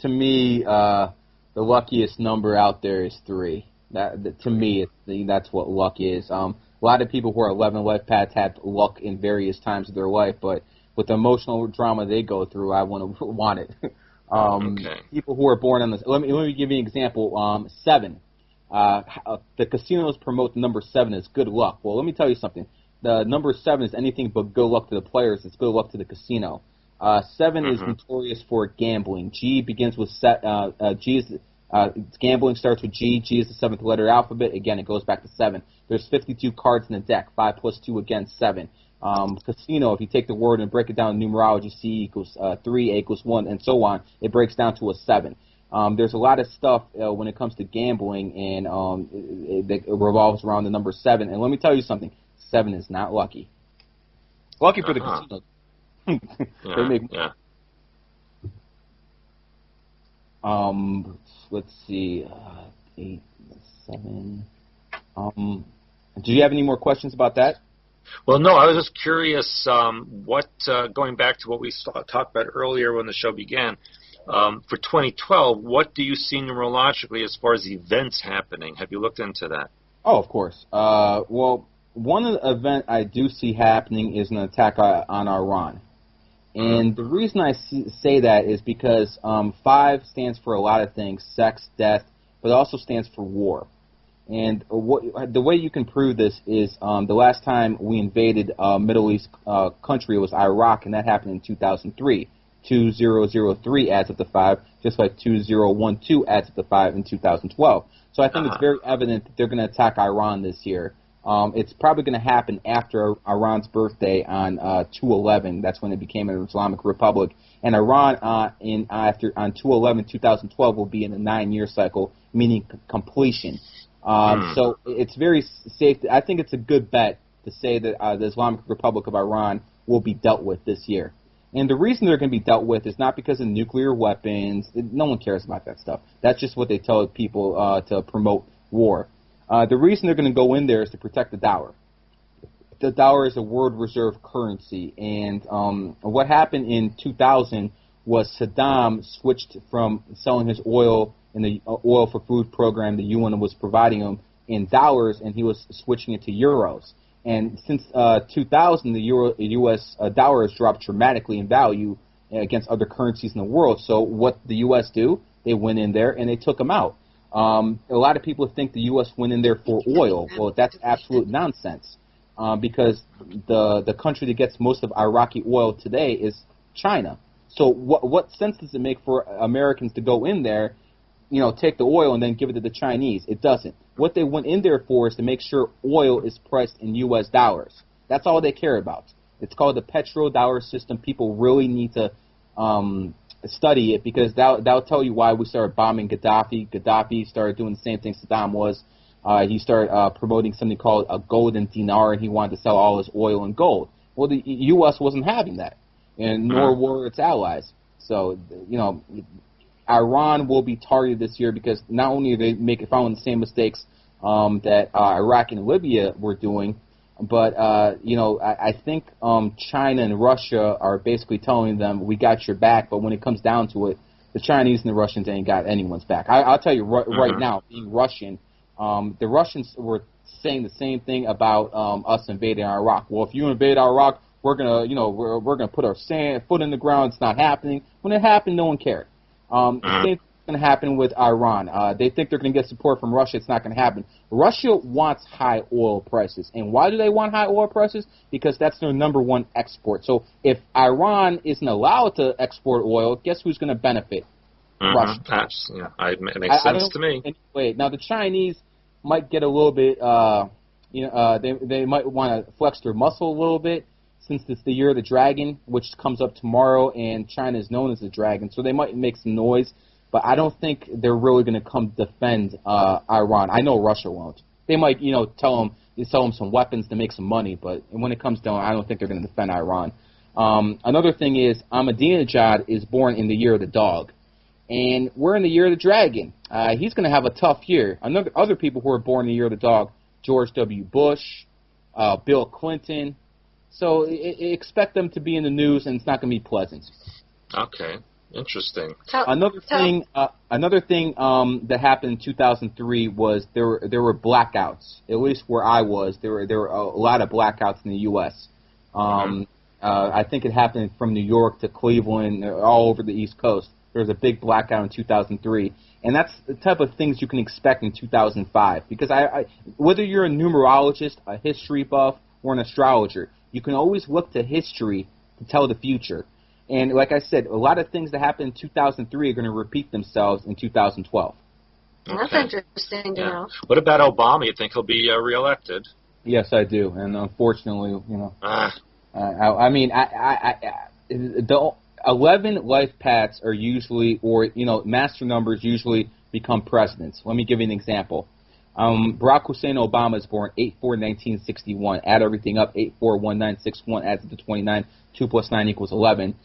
To me, the luckiest number out there is 3. To me, that's what luck is. A lot of people who are 11 life paths have luck in various times of their life, but with the emotional drama they go through, I wouldn't want it. Okay. People who are born on this. Let me give you an example. 7. The casinos promote the number 7 as good luck. Well, let me tell you something. The number 7 is anything but good luck to the players. It's good luck to the casino. 7 is notorious for gambling. G begins with gambling starts with G. G is the 7th letter of the alphabet. Again, it goes back to 7. There's 52 cards in the deck. 5 plus 2 again, 7. Casino, if you take the word and break it down in numerology, C equals 3, A equals 1, and so on, it breaks down to a 7. There's a lot of stuff when it comes to gambling, and it revolves around the number 7. And let me tell you something. 7 is not lucky. Lucky for the casino. Let's see. 8, 7. Do you have any more questions about that? Well, no, I was just curious going back to what we talked about earlier when the show began, for 2012, what do you see numerologically as far as events happening? Have you looked into that? Oh, of course. Well, one event I do see happening is an attack on Iran. And the reason I say that is because 5 stands for a lot of things, sex, death, but it also stands for war. And the way you can prove this is the last time we invaded a Middle East country was Iraq, and that happened in 2003. 2003 adds up to 5, just like 2012 adds up to 5 in 2012. So I think it's very evident that they're going to attack Iran this year. It's probably going to happen after Iran's birthday on 2/11. That's when it became an Islamic Republic. And Iran on 2/11/2012 will be in a 9-year cycle, meaning completion. So it's very safe. I think it's a good bet to say that the Islamic Republic of Iran will be dealt with this year. And the reason they're going to be dealt with is not because of nuclear weapons. No one cares about that stuff. That's just what they tell people to promote war. The reason they're going to go in there is to protect the dollar. The dollar is a world reserve currency. And what happened in 2000 was Saddam switched from selling his oil in the oil for food program the UN was providing him in dollars, and he was switching it to euros. And since 2000, the U.S. dollar has dropped dramatically in value against other currencies in the world. So what the U.S. do? They went in there and they took them out. A lot of people think the U.S. went in there for oil. Well, that's absolute nonsense because the country that gets most of Iraqi oil today is China. So what sense does it make for Americans to go in there, take the oil and then give it to the Chinese? It doesn't. What they went in there for is to make sure oil is priced in U.S. dollars. That's all they care about. It's called the petrodollar system. People really need to study it, because that'll tell you why we started bombing Gaddafi. Gaddafi started doing the same thing Saddam was. He started promoting something called a golden dinar, and he wanted to sell all his oil in gold. Well, the U.S. wasn't having that, and nor were its allies. So, Iran will be targeted this year because not only are they following the same mistakes that Iraq and Libya were doing, but I think China and Russia are basically telling them, we got your back, but when it comes down to it, the Chinese and the Russians ain't got anyone's back. I'll tell you right now, being Russian, the Russians were saying the same thing about us invading Iraq. Well, if you invade Iraq, we're gonna put our foot in the ground. It's not happening. When it happened, no one cared. The same thing's going to happen with Iran. They think they're going to get support from Russia. It's not going to happen. Russia wants high oil prices. And why do they want high oil prices? Because that's their number one export. So if Iran isn't allowed to export oil, guess who's going to benefit? Russia. It makes sense to me. Anyway, now the Chinese might get a little bit, they might want to flex their muscle a little bit, since it's the year of the dragon, which comes up tomorrow, and China is known as the dragon. So they might make some noise, but I don't think they're really going to come defend Iran. I know Russia won't. They might, sell them some weapons to make some money, but when it comes down, I don't think they're going to defend Iran. Another thing is, Ahmadinejad is born in the year of the dog, and we're in the year of the dragon. He's going to have a tough year. Other people who are born in the year of the dog, George W. Bush, Bill Clinton. So expect them to be in the news, and it's not going to be pleasant. Okay, interesting. Another thing that happened in 2003 was there were blackouts. At least where I was, there were a lot of blackouts in the U.S. I think it happened from New York to Cleveland, all over the East Coast. There was a big blackout in 2003, and that's the type of things you can expect in 2005. Because whether you're a numerologist, a history buff, or an astrologer, you can always look to history to tell the future. And like I said, a lot of things that happened in 2003 are going to repeat themselves in 2012. Okay. That's interesting to know. What about Obama? You think he'll be reelected? Yes, I do. And unfortunately, the 11 life paths are usually, master numbers usually become presidents. Let me give you an example. Barack Hussein Obama is born 8/4/1961. Add everything up, 8/4/1961 adds up to 29. 2 plus 9 equals 11.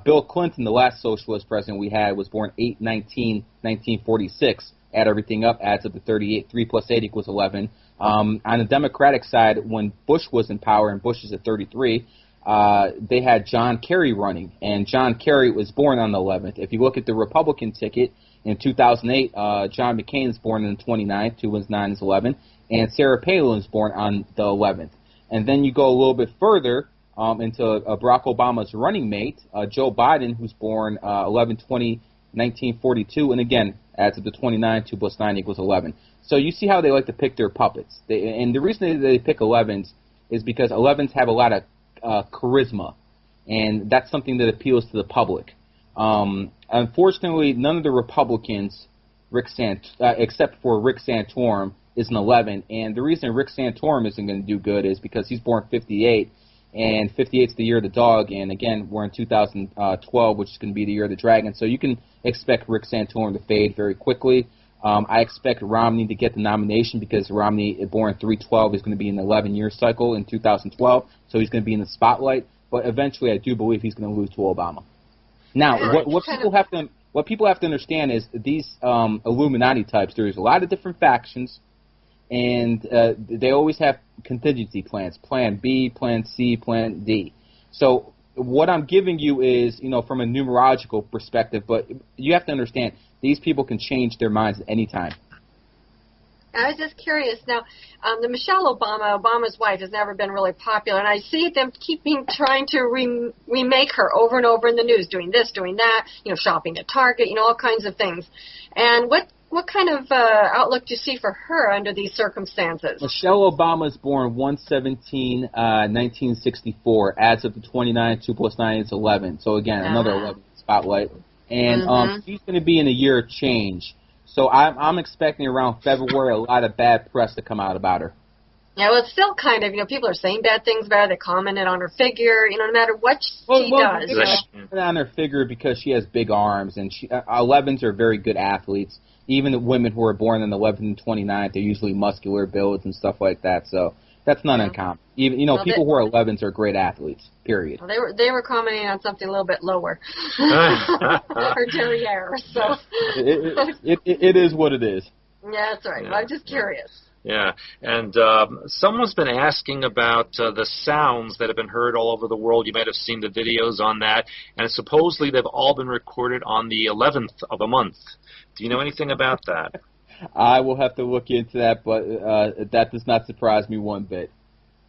Bill Clinton, the last socialist president we had, was born 8/19/1946. Add everything up, adds up to 38. 3 plus 8 equals 11. On the Democratic side, when Bush was in power, and Bush is at 33, they had John Kerry running, and John Kerry was born on the 11th. If you look at the Republican ticket, in 2008, John McCain is born on the 29th, 2 wins 9 is 11, and Sarah Palin is born on the 11th. And then you go a little bit further into Barack Obama's running mate, Joe Biden, who's born 11/20/1942, and again, adds up to 29, 2 plus 9 equals 11. So you see how they like to pick their puppets. And the reason they pick 11s is because 11s have a lot of charisma, and that's something that appeals to the public. Unfortunately, none of the Republicans, except for Rick Santorum, is an 11. And the reason Rick Santorum isn't going to do good is because he's born 58, and 58 is the year of the dog. And again, we're in 2012, which is going to be the year of the dragon. So you can expect Rick Santorum to fade very quickly. I expect Romney to get the nomination because Romney, born 3/12, is going to be in the 11-year cycle in 2012. So he's going to be in the spotlight. But eventually, I do believe he's going to lose to Obama. Now, what people have to understand is these Illuminati types. There's a lot of different factions, and they always have contingency plans: Plan B, Plan C, Plan D. So what I'm giving you is, from a numerological perspective, but you have to understand these people can change their minds at any time. I was just curious. Now, the Michelle Obama's wife, has never been really popular, and I see them trying to remake her over and over in the news, doing this, doing that, shopping at Target, all kinds of things. And what kind of outlook do you see for her under these circumstances? Michelle Obama is born 1/17/1964, adds up to 29, 2 plus 9 is 11. So again, another 11 spotlight. And she's going to be in a year of change. So I'm expecting around February a lot of bad press to come out about her. Yeah, well, it's still kind of, people are saying bad things about her. They commented on her figure, no matter what she does. They on her figure because she has big arms, and 11s are very good athletes. Even the women who are born on the 11th and 29th, they're usually muscular builds and stuff like that. So that's not uncommon. Even people who are 11s are great athletes. Period. Well, they were commenting on something a little bit lower, or derriere. So it is what it is. Yeah, that's right. Yeah. I'm just curious. Yeah, and someone's been asking about the sounds that have been heard all over the world. You might have seen the videos on that, and supposedly they've all been recorded on the 11th of a month. Do you know anything about that? I will have to look into that, but that does not surprise me one bit.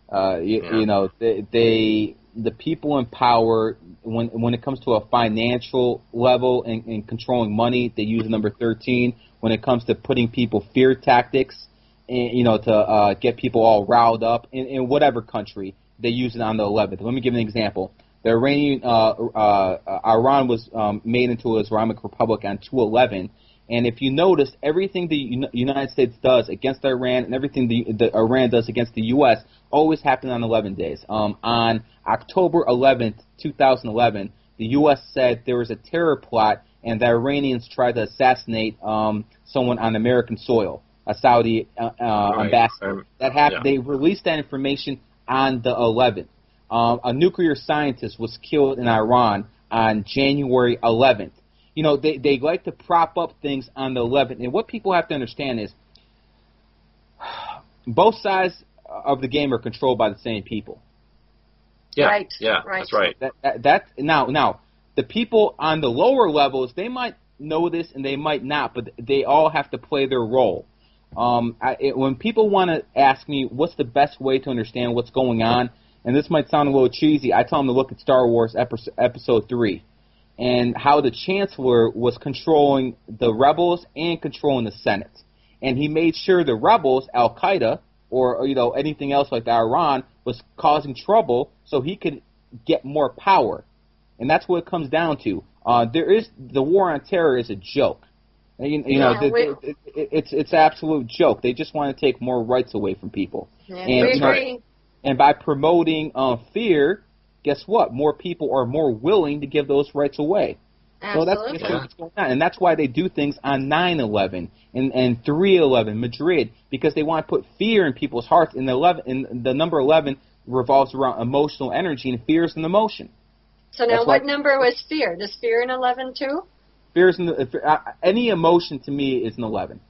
The people in power, when it comes to a financial level and controlling money, they use the number 13. When it comes to putting people fear tactics, and, to get people all riled up in whatever country, they use it on the 11th. Let me give you an example. The Iranian, Iran was made into an Islamic Republic on 2/11, and if you notice, everything the United States does against Iran and everything the Iran does against the U.S. always happen on 11 days. On October 11th, 2011, the U.S. said there was a terror plot and the Iranians tried to assassinate someone on American soil. A Saudi ambassador. That happened. Yeah. They released that information on the 11th. A nuclear scientist was killed in Iran on January 11th. They like to prop up things on the 11th. And what people have to understand is both sides of the game are controlled by the same people. Yeah, right. Yeah, right. That's right. Now, the people on the lower levels, they might know this and they might not, but they all have to play their role. When people want to ask me what's the best way to understand what's going on, and this might sound a little cheesy, I tell them to look at Star Wars Episode 3 and how the Chancellor was controlling the rebels and controlling the Senate. And he made sure the rebels, Al-Qaeda, or anything else like that, Iran, was causing trouble so he could get more power. And that's what it comes down to. The war on terror is a joke. It's absolute joke. They just want to take more rights away from people. Yeah, we agree. And by promoting fear, guess what? More people are more willing to give those rights away. Absolutely. So that's what's going on. And that's why they do things on 9/11 and 3/11, Madrid, because they want to put fear in people's hearts. And the number 11 revolves around emotional energy, and fear is an emotion. So now what number was fear? Does fear in 11 too? Fear's any emotion to me is an 11.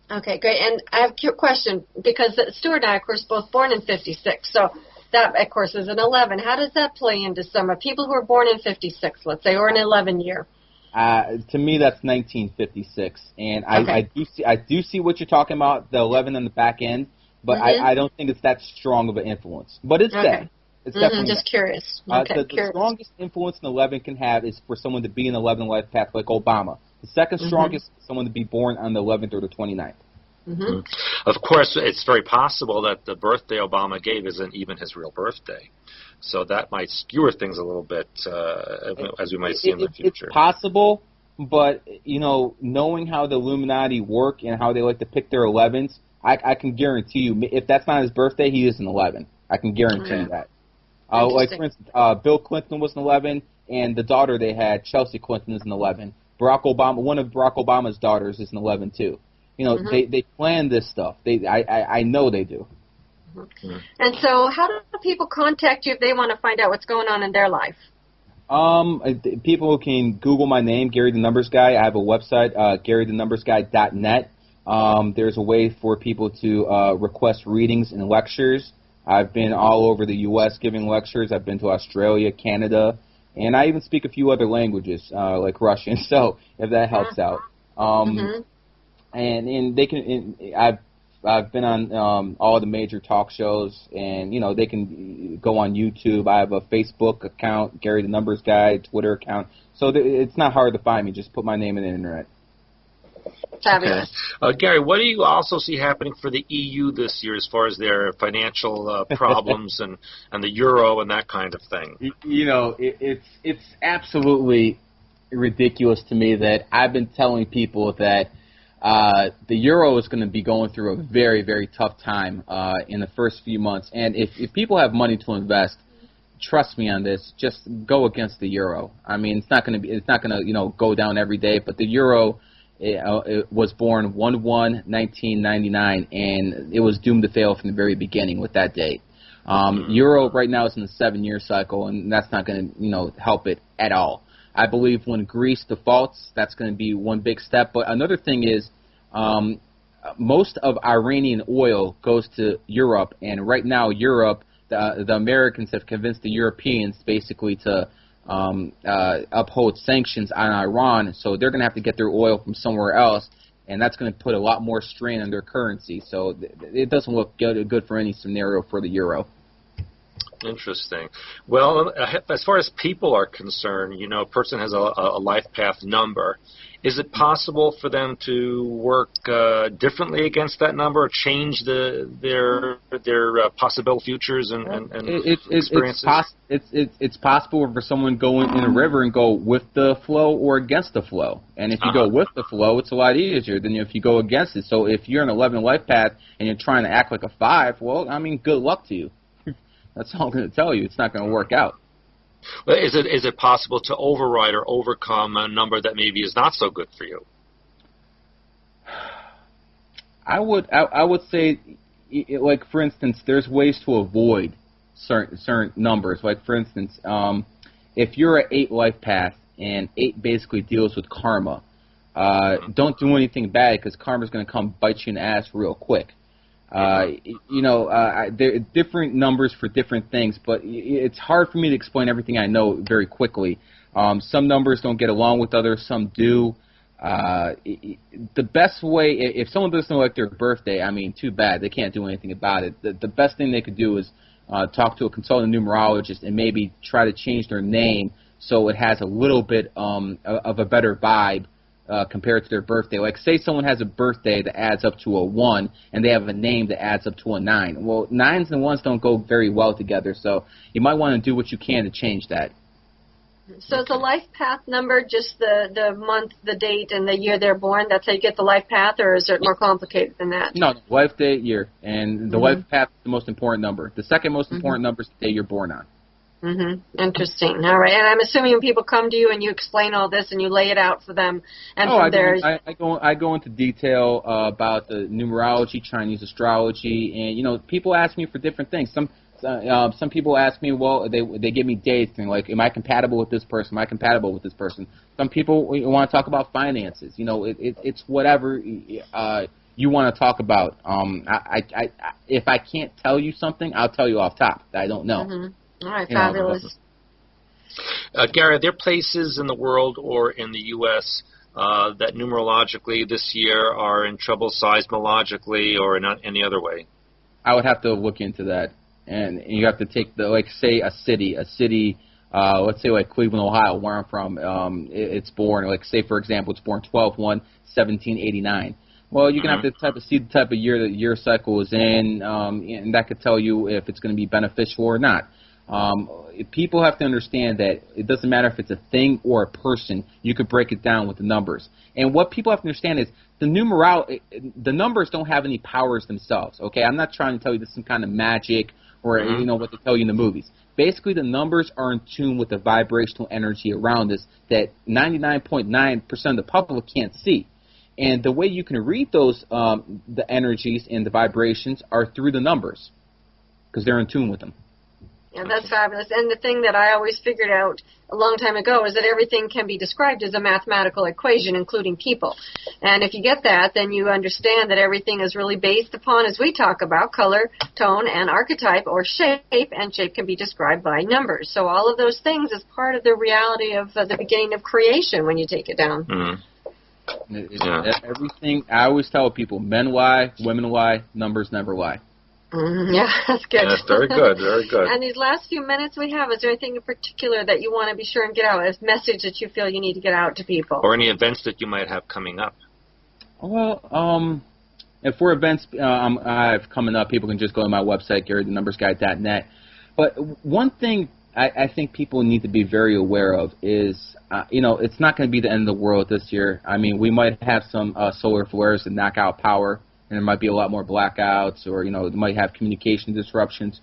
Okay, great. And I have a question, because Stewart and I, of course, both born in 56. So that, of course, is an 11. How does that play into some people who are born in 56, let's say, or an 11 year? To me, that's 1956. And okay. I do see what you're talking about, the 11 on the back end, but I don't think it's that strong of an influence. But it's there. It's definitely just curious. Okay, the strongest influence an 11 can have is for someone to be in 11 life path, like Obama. The second strongest is someone to be born on the 11th or the 29th. Of course, it's very possible that the birthday Obama gave isn't even his real birthday. So that might skewer things a little bit, as we might see in the future. It's possible, but, knowing how the Illuminati work and how they like to pick their 11s, I can guarantee you, if that's not his birthday, he is an 11. I can guarantee you that. Like, for instance, Bill Clinton was an 11, and the daughter they had, Chelsea Clinton, is an 11. Barack Obama, one of Barack Obama's daughters, is an 11 too. They plan this stuff. I know they do. And so, how do people contact you if they want to find out what's going on in their life? People can Google my name, Gary the Numbers Guy. I have a website, GaryTheNumbersGuy.net. There's a way for people to request readings and lectures. I've been all over the U.S. giving lectures. I've been to Australia, Canada, and I even speak a few other languages, like Russian, so if that helps out. And they can. I've been on all the major talk shows, and they can go on YouTube. I have a Facebook account, Gary the Numbers Guy, Twitter account, so it's not hard to find me. Just put my name in the internet. Fabulous. Okay. Gary, what do you also see happening for the EU this year as far as their financial problems and the euro and that kind of thing? It's absolutely ridiculous to me that I've been telling people that the euro is going to be going through a very, very tough time in the first few months. And if people have money to invest, trust me on this, just go against the euro. I mean, it's not going to go down every day, but the euro it was born 1/1/1999, and it was doomed to fail from the very beginning with that date. Euro right now is in the 7-year cycle, and that's not going to help it at all. I believe when Greece defaults, that's going to be one big step. But another thing is, most of Iranian oil goes to Europe, and right now Europe, the Americans have convinced the Europeans basically to uphold sanctions on Iran, so they're going to have to get their oil from somewhere else, and that's going to put a lot more strain on their currency. So it doesn't look good for any scenario for the euro. Interesting. Well, as far as people are concerned, a person has a life path number. Is it possible for them to work differently against that number, or change their possible futures and experiences? It's possible for someone to go in a river and go with the flow or against the flow. And if you go with the flow, it's a lot easier than if you go against it. So if you're an 11 life path and you're trying to act like a 5, well, I mean, good luck to you. That's all I'm going to tell you. It's not going to work out. Well, is it possible to override or overcome a number that maybe is not so good for you? I would say, like for instance, there's ways to avoid certain numbers. Like for instance, if you're an 8 life path and 8 basically deals with karma, don't do anything bad because karma's going to come bite you in the ass real quick. There are different numbers for different things, but it's hard for me to explain everything I know very quickly. Some numbers don't get along with others, some do. The best way, if someone doesn't like their birthday, I mean, too bad. They can't do anything about it. The best thing they could do is talk to a consultant numerologist and maybe try to change their name so it has a little bit of a better vibe compared to their birthday. Like, say someone has a birthday that adds up to a 1, and they have a name that adds up to a 9. Well, 9s and 1s don't go very well together, so you might want to do what you can to change that. So is the life path number just the month, the date, and the year they're born? That's how you get the life path, or is it more complicated than that? No, life, date, year. And the life path is the most important number. The second most important number is the day you're born on. Interesting. All right. And I'm assuming when people come to you and you explain all this and you lay it out for them, and I go into detail about the numerology, Chinese astrology, and people ask me for different things. Some people ask me, well, they give me dates and like, am I compatible with this person? Am I compatible with this person? Some people want to talk about finances. It's whatever you want to talk about. If I can't tell you something, I'll tell you off top that I don't know. All right, fabulous. Gary, are there places in the world or in the U.S. That numerologically this year are in trouble seismologically or in any other way? I would have to look into that. And you have to take say a city, let's say like Cleveland, Ohio, where I'm from, it's born, like say for example, it's born 12/1/1789. Well, you can have to see the type of year that your cycle is in, and that could tell you if it's going to be beneficial or not. People have to understand that it doesn't matter if it's a thing or a person, you could break it down with the numbers. And what people have to understand is the numbers don't have any powers themselves, okay? I'm not trying to tell you this is some kind of magic or what they tell you in the movies. Basically, the numbers are in tune with the vibrational energy around us that 99.9% of the public can't see. And the way you can read those, the energies and the vibrations are through the numbers because they're in tune with them. Yeah, that's fabulous. And the thing that I always figured out a long time ago is that everything can be described as a mathematical equation, including people. And if you get that, then you understand that everything is really based upon, as we talk about, color, tone, and archetype, or shape, and shape can be described by numbers. So all of those things is part of the reality of the beginning of creation when you take it down. Everything, I always tell people, men lie, women lie, numbers never lie. Yeah, that's good. That's very good, very good. And these last few minutes we have, is there anything in particular that you want to be sure and get out, a message that you feel you need to get out to people? Or any events that you might have coming up? Well, if for events I have coming up, people can just go to my website, GaryTheNumbersGuy.net. But one thing I think people need to be very aware of is, it's not going to be the end of the world this year. I mean, we might have some solar flares that knock out power, and there might be a lot more blackouts, or, it might have communication disruptions.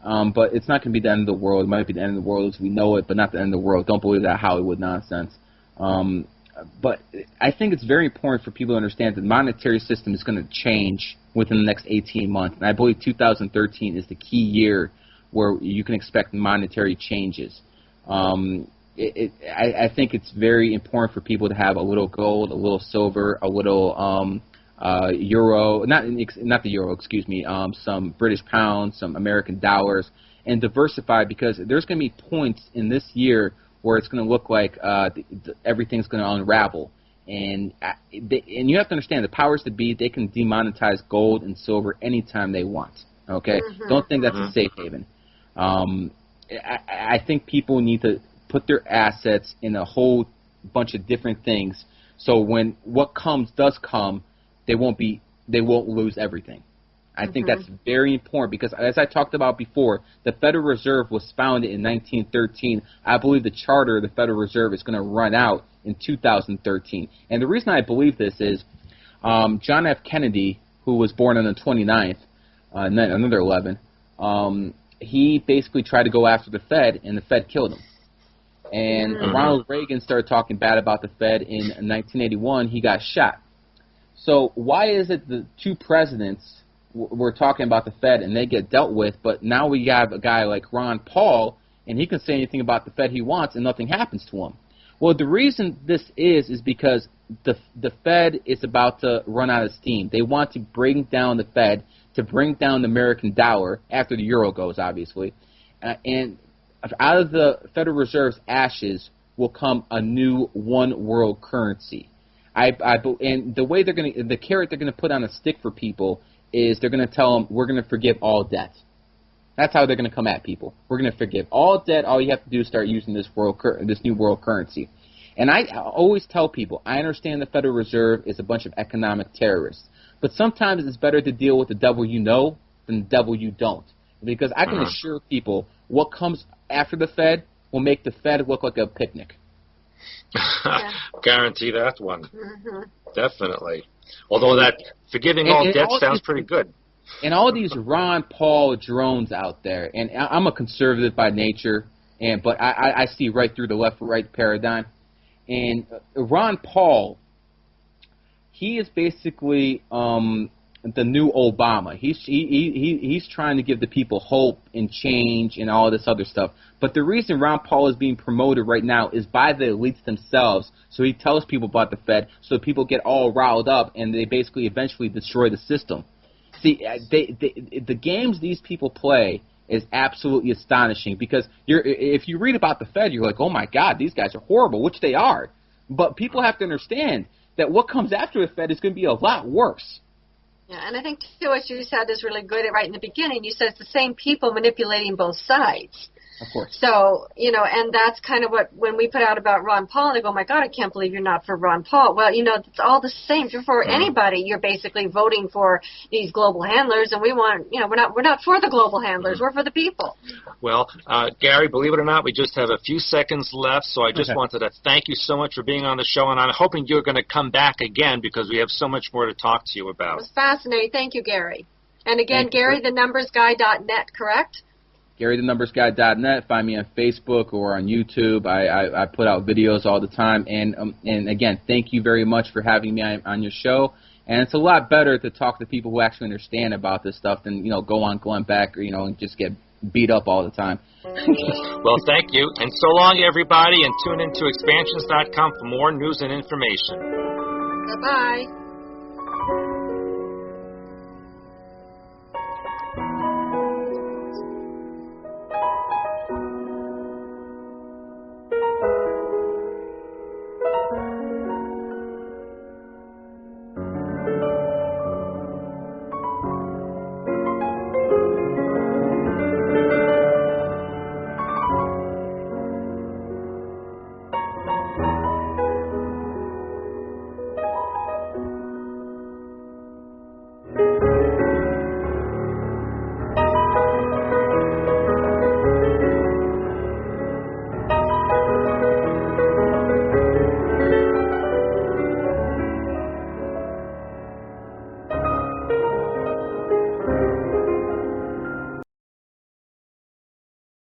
But it's not going to be the end of the world. It might be the end of the world as we know it, but not the end of the world. Don't believe that Hollywood nonsense. But I think it's very important for people to understand that the monetary system is going to change within the next 18 months. And I believe 2013 is the key year where you can expect monetary changes. I think it's very important for people to have a little gold, a little silver, a little euro, not the euro, excuse me, some British pounds, some American dollars, and diversify, because there's going to be points in this year where it's going to look like everything's going to unravel. And you have to understand, the powers that be, they can demonetize gold and silver anytime they want. Okay? Mm-hmm. Don't think that's a safe haven. I think people need to put their assets in a whole bunch of different things, so when what comes does come, they won't lose everything. I think that's very important, because as I talked about before, the Federal Reserve was founded in 1913. I believe the charter of the Federal Reserve is going to run out in 2013. And the reason I believe this is John F. Kennedy, who was born on the 29th, another 11, he basically tried to go after the Fed, and the Fed killed him. And Ronald Reagan started talking bad about the Fed in 1981. He got shot. So why is it the two presidents were talking about the Fed and they get dealt with, but now we have a guy like Ron Paul, and he can say anything about the Fed he wants and nothing happens to him? Well, the reason this is because the Fed is about to run out of steam. They want to bring down the Fed, to bring down the American dollar after the euro goes, obviously. And out of the Federal Reserve's ashes will come a new one world currency. And the way the carrot they're going to put on a stick for people is they're going to tell them, we're going to forgive all debt. That's how they're going to come at people. We're going to forgive all debt. All you have to do is start using this new world currency. And I always tell people, I understand the Federal Reserve is a bunch of economic terrorists, but sometimes it's better to deal with the devil you know than the devil you don't. Because I can assure people, what comes after the Fed will make the Fed look like a picnic. Guarantee that one. Definitely. Although that forgiving all debt sounds pretty good. And all these Ron Paul drones out there, and I'm a conservative by nature, but I see right through the left-right paradigm. And Ron Paul, he is basically the new Obama. He's trying to give the people hope and change and all this other stuff. But the reason Ron Paul is being promoted right now is by the elites themselves. So he tells people about the Fed, so people get all riled up, and they basically eventually destroy the system. See, the games these people play is absolutely astonishing, because if you read about the Fed, you're like, oh my God, these guys are horrible, which they are. But people have to understand that what comes after the Fed is going to be a lot worse. Yeah, and I think, too, what you said is really good right in the beginning. You said it's the same people manipulating both sides. Of course. So, and that's kind of what, when we put out about Ron Paul, they go, oh my God, I can't believe you're not for Ron Paul. Well, it's all the same. If you're for anybody, you're basically voting for these global handlers, and we want, we're not for the global handlers. We're for the people. Well, Gary, believe it or not, we just have a few seconds left, so I just wanted to thank you so much for being on the show, and I'm hoping you're going to come back again, because we have so much more to talk to you about. It was fascinating. Thank you, Gary. And again, GaryTheNumbersGuy.net, correct? GaryTheNumbersGuy.net. Find me on Facebook or on YouTube. I put out videos all the time. And again, thank you very much for having me on your show. And it's a lot better to talk to people who actually understand about this stuff than, go on Glenn Beck or, and just get beat up all the time. Well, thank you. And so long, everybody. And tune in to expansions.com for more news and information. Bye-bye.